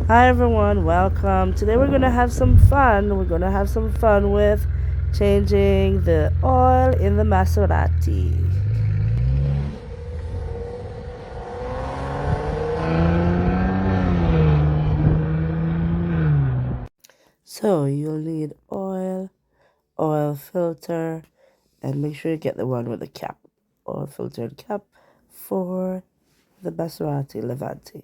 Hi everyone, welcome. Today we're gonna have some fun. We're gonna have some fun with changing the oil in the Maserati. So you'll need oil filter, and make sure you get the one with the cap. Oil filter and cap for the Maserati Levante.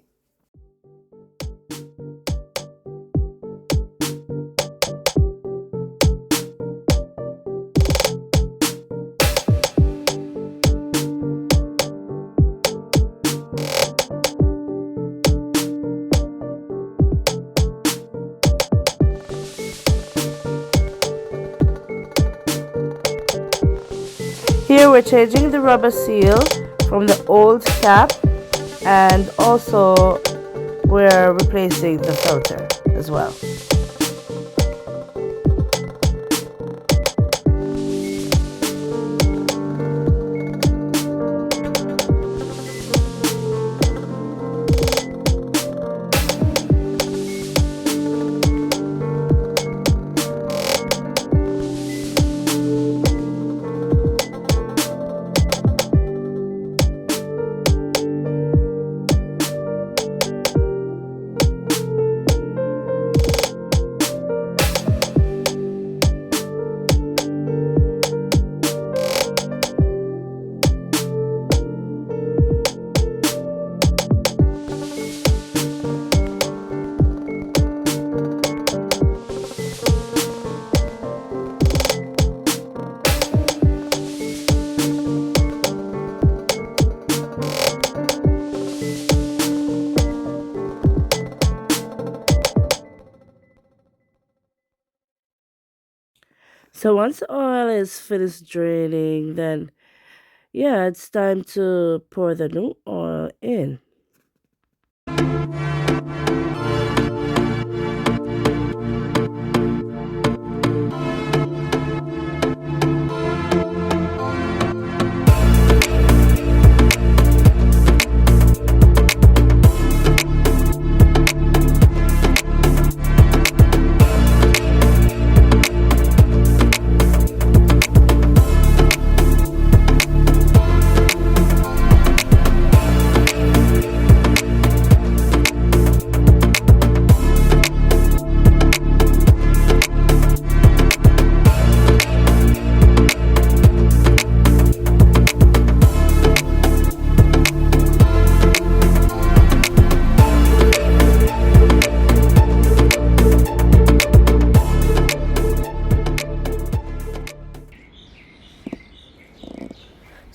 Here we're changing the rubber seal from the old cap, and also we're replacing the filter as well. So once the oil is finished draining, then yeah, it's time to pour the new oil in.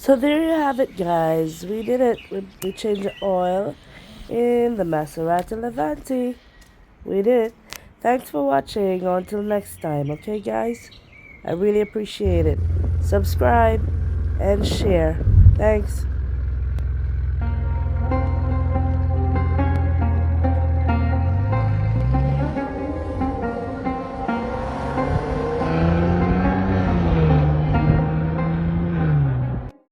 So there you have it, guys. We did it. We changed the oil in the Maserati Levante. We did it. Thanks for watching. Until next time, okay, guys? I really appreciate it. Subscribe and share. Thanks.